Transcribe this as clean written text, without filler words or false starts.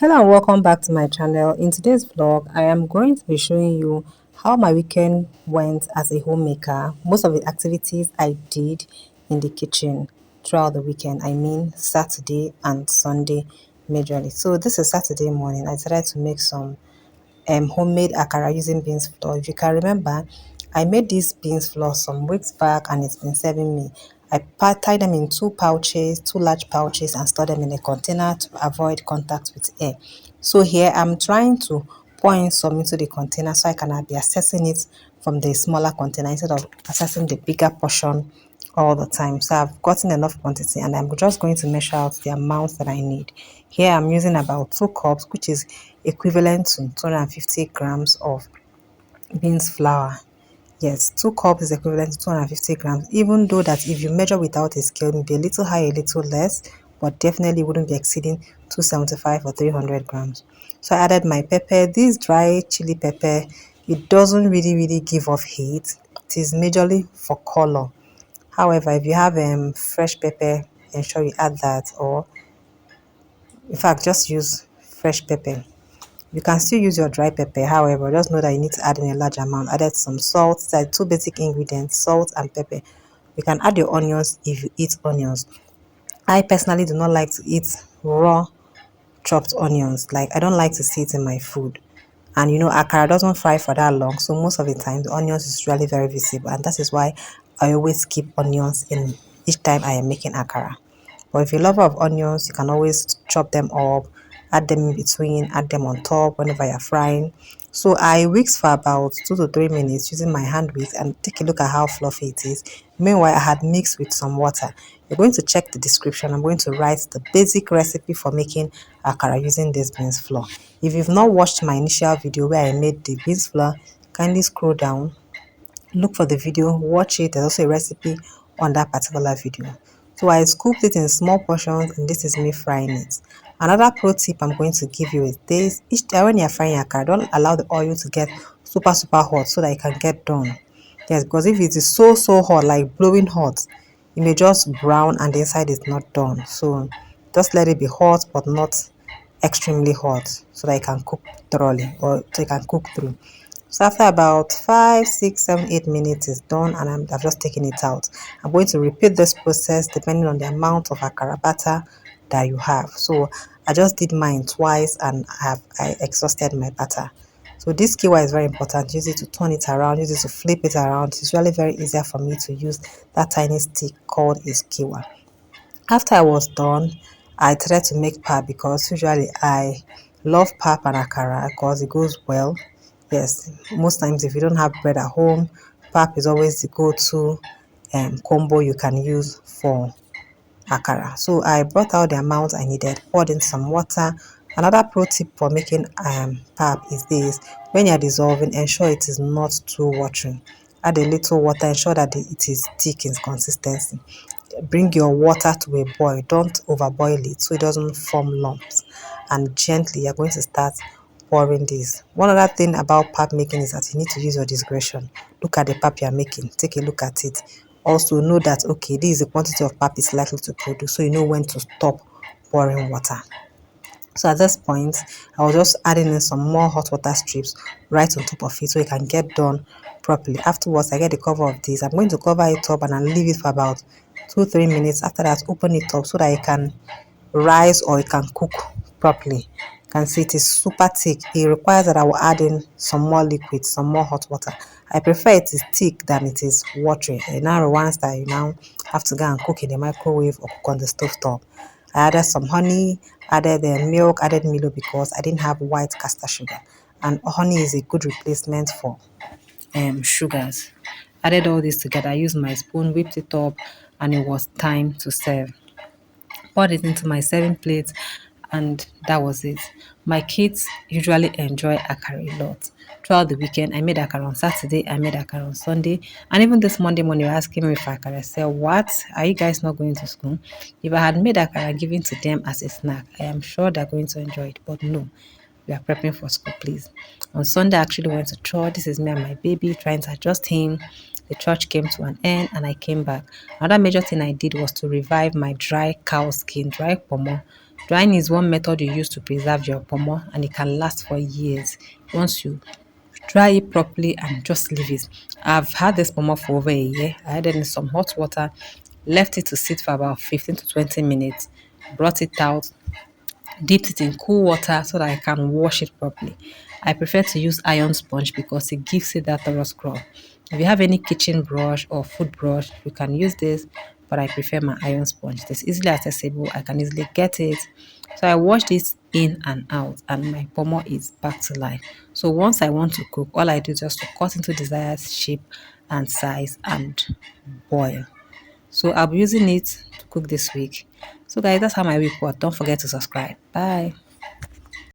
Hello and welcome back to my channel. In today's vlog, I am going to be showing you how my weekend went as a homemaker. Most of the activities I did in the kitchen throughout the weekend. I mean Saturday and Sunday majorly. So this is Saturday morning. I decided to make some homemade akara using beans flour. If you can remember, I made these beans flour some weeks back and it's been serving me. I tied them in two large pouches, and stored them in a container to avoid contact with air. So here I'm trying to pour in some into the container so I can be assessing it from the smaller container instead of assessing the bigger portion all the time. So I've gotten enough quantity and I'm just going to measure out the amount that I need. Here I'm using about 2 cups, which is equivalent to 250 grams of beans flour. Yes, 2 cups is equivalent to 250 grams, even though that if you measure without a scale, it may be a little higher, a little less, but definitely wouldn't be exceeding 275 or 300 grams. So I added my pepper. This dry chili pepper, it doesn't really give off heat. It is majorly for color. However, if you have fresh pepper, ensure you add that, or in fact, just use fresh pepper. You can still use your dry pepper, however, just know that you need to add in a large amount. Added some salt, like two basic ingredients, salt and pepper. You can add your onions if you eat onions. I personally do not like to eat raw chopped onions. Like I don't like to see it in my food. And akara doesn't fry for that long, so most of the time the onions is really very visible, and that is why I always keep onions in each time I am making akara. But if you're a lover of onions, you can always chop them up, add them in between, add them on top whenever you're frying. So I whisk for about 2 to 3 minutes using my hand whisk and take a look at how fluffy it is. Meanwhile, I had mixed with some water. You're going to check the description. I'm going to write the basic recipe for making akara using this beans flour. If you've not watched my initial video where I made the beans flour, kindly scroll down, look for the video, watch it. There's also a recipe on that particular video. So I scooped it in small portions, and this is me frying it. Another pro tip I'm going to give you is this: each time when you're frying your akara, don't allow the oil to get super hot so that it can get done. Yes, because if it is so hot, like blowing hot, it may just brown and the inside is not done. So just let it be hot but not extremely hot so that it can cook thoroughly, or so it can cook through. So after about 5, 6, 7, 8 minutes is done, and I've just taken it out. I'm going to repeat this process depending on the amount of akara batter that you have. So I just did mine twice and I exhausted my batter. So this skewer is very important. Use it to turn it around, use it to flip it around. It's really very easier for me to use that tiny stick called a skewer. After I was done, I tried to make pap because usually I love pap and akara because it goes well. Yes, most times if you don't have bread at home, pap is always the go-to combo you can use for akara. So I brought out the amount I needed, poured in some water. Another pro tip for making pap is this: when you're dissolving, ensure it is not too watery. Add a little water, ensure that it is thick in consistency. Bring your water to a boil, don't overboil it so it doesn't form lumps, and gently you're going to start pouring this. One other thing about pap making is that you need to use your discretion. Look at the pap you're making, take a look at it. Also know that okay, this is the quantity of pap it's likely to produce, so you know when to stop pouring water. So at this point, I was just adding in some more hot water strips right on top of it so it can get done properly. Afterwards, I get the cover of this. I'm going to cover it up and I'll leave it for about 2 3 minutes. After that, open it up so that it can rise or it can cook properly. You can see it is super thick. It requires that I will add in some more liquid, some more hot water. I prefer it is thick than it is watery. And now once that you now have to go and cook in the microwave or cook on the stove top. I added some honey, added the milk, added Milo because I didn't have white castor sugar. And honey is a good replacement for sugars. Added all this together, I used my spoon, whipped it up, and it was time to serve. Poured it into my serving plate, and that was it. My kids usually enjoy akara a lot. Throughout the weekend, I made akara on Saturday, I made akara on Sunday, and even this Monday morning, they were asking me if akara. I said, "What? Are you guys not going to school?" If I had made akara given to them as a snack, I am sure they're going to enjoy it. But no, we are prepping for school, please. On Sunday, I actually went to church. This is me and my baby trying to adjust him. The church came to an end and I came back. Another major thing I did was to revive my dry cow skin, dry pomo. Drying is one method you use to preserve your pomo, and it can last for years once you dry it properly and just leave it. I've had this pomo for over a year. I added in some hot water, left it to sit for about 15 to 20 minutes, brought it out, dipped it in cool water so that I can wash it properly. I prefer to use iron sponge because it gives it that thorough scrub. If you have any kitchen brush or food brush, you can use this, but I prefer my iron sponge. It is easily accessible. I can easily get it. So I wash this in and out, and my pomo is back to life. So once I want to cook, all I do is just to cut into desired shape and size and boil. So I'll be using it to cook this week. So guys, that's how my week was. Don't forget to subscribe. Bye.